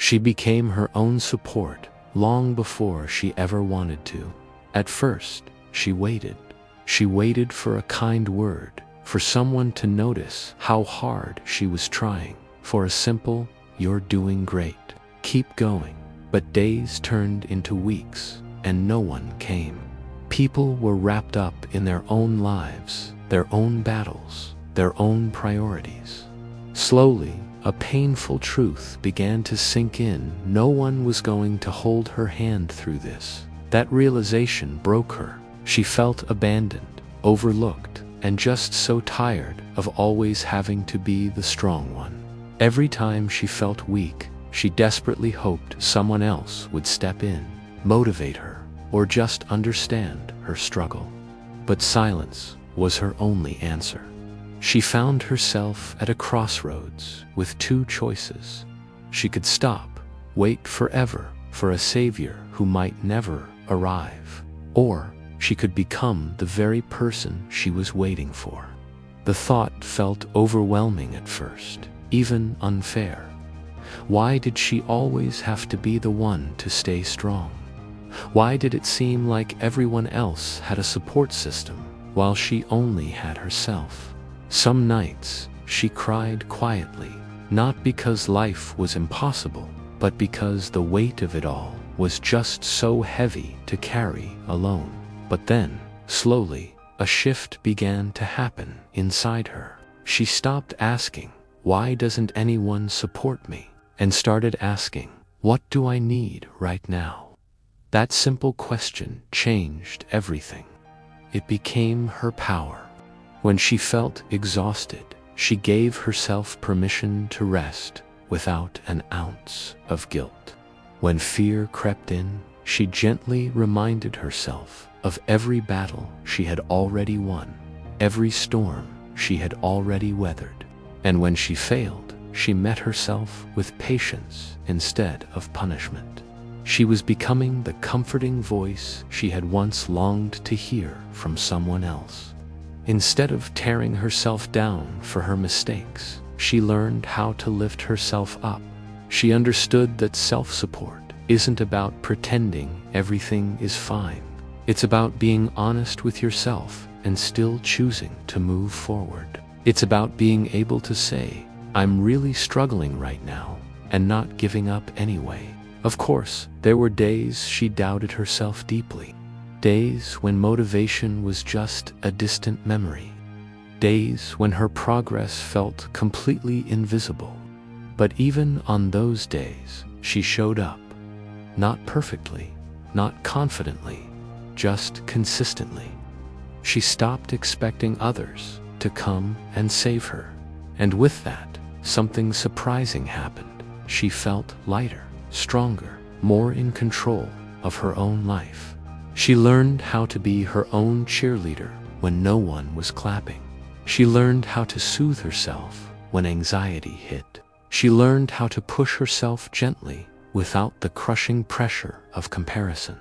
She became her own support long before she ever wanted to. At first, she waited. She waited for a kind word, for someone to notice how hard she was trying, for a simple, "You're doing great. Keep going." But days turned into weeks, and no one came. People were wrapped up in their own lives, their own battles, their own priorities. Slowly, a painful truth began to sink in. No one was going to hold her hand through this. That realization broke her. She felt abandoned, overlooked, and just so tired of always having to be the strong one. Every time she felt weak, she desperately hoped someone else would step in, motivate her, or just understand her struggle. But silence was her only answer. She found herself at a crossroads with two choices. She could stop, wait forever for a savior who might never arrive, or she could become the very person she was waiting for. The thought felt overwhelming at first, even unfair. Why did she always have to be the one to stay strong? Why did it seem like everyone else had a support system while she only had herself? Some nights, she cried quietly, not because life was impossible, but because the weight of it all was just so heavy to carry alone. But then, slowly, a shift began to happen inside her. She stopped asking, "Why doesn't anyone support me?" and started asking, "What do I need right now?" That simple question changed everything. It became her power. When she felt exhausted, she gave herself permission to rest without an ounce of guilt. When fear crept in, she gently reminded herself of every battle she had already won, every storm she had already weathered. And when she failed, she met herself with patience instead of punishment. She was becoming the comforting voice she had once longed to hear from someone else. Instead of tearing herself down for her mistakes, she learned how to lift herself up. She understood that self-support isn't about pretending everything is fine. It's about being honest with yourself and still choosing to move forward. It's about being able to say, "I'm really struggling right now," and not giving up anyway. Of course, there were days she doubted herself deeply. Days when motivation was just a distant memory. Days when her progress felt completely invisible. But even on those days, she showed up. Not perfectly, not confidently, just consistently. She stopped expecting others to come and save her. And with that, something surprising happened. She felt lighter, stronger, more in control of her own life. She learned how to be her own cheerleader when no one was clapping. She learned how to soothe herself when anxiety hit. She learned how to push herself gently without the crushing pressure of comparison.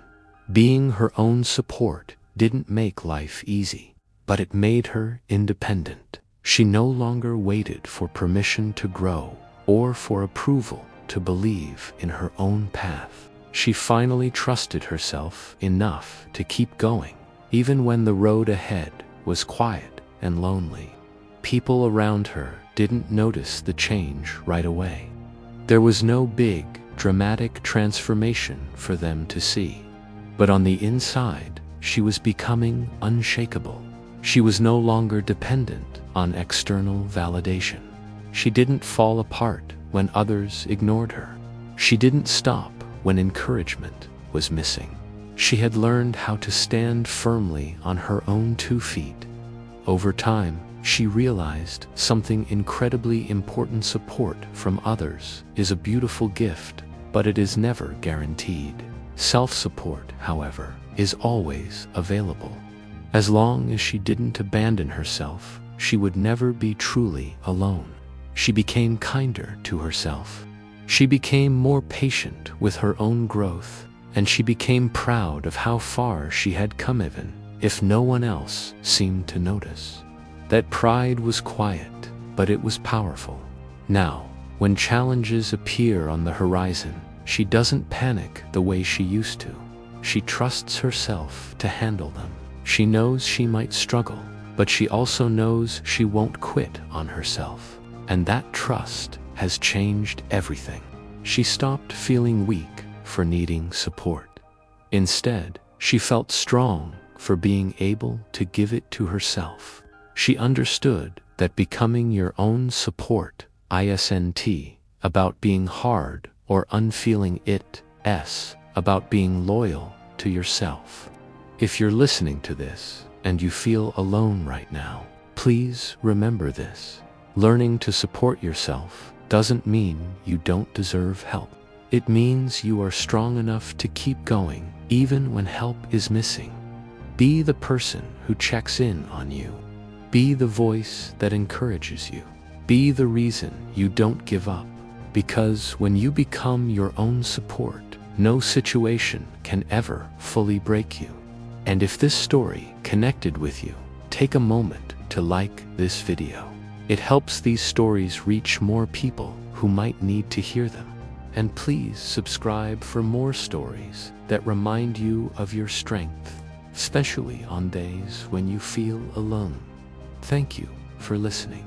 Being her own support didn't make life easy, but it made her independent. She no longer waited for permission to grow or for approval to believe in her own path. She finally trusted herself enough to keep going, even when the road ahead was quiet and lonely. People around her didn't notice the change right away. There was no big, dramatic transformation for them to see. But on the inside, she was becoming unshakable. She was no longer dependent on external validation. She didn't fall apart when others ignored her. She didn't stop when encouragement was missing. She had learned how to stand firmly on her own 2 feet. Over time, she realized something incredibly important. Support from others is a beautiful gift, but it is never guaranteed. Self-support, however, is always available. As long as she didn't abandon herself, she would never be truly alone. She became kinder to herself. She became more patient with her own growth, and she became proud of how far she had come even if no one else seemed to notice. That pride was quiet, but it was powerful. Now, When challenges appear on the horizon, she doesn't panic the way she used to. She trusts herself to handle them. She knows she might struggle, but she also knows she won't quit on herself. And that trust has changed everything. She stopped feeling weak for needing support. Instead, she felt strong for being able to give it to herself. She understood that becoming your own support isn't about being hard or unfeeling, it's about being loyal to yourself. If you're listening to this and you feel alone right now, please remember this. Learning to support yourself doesn't mean you don't deserve help. It means you are strong enough to keep going even when help is missing. Be the person who checks in on you. Be the voice that encourages you. Be the reason you don't give up. Because when you become your own support, no situation can ever fully break you. And if this story connected with you, take a moment to like this video. It helps these stories reach more people who might need to hear them. And please subscribe for more stories that remind you of your strength, especially on days when you feel alone. Thank you for listening.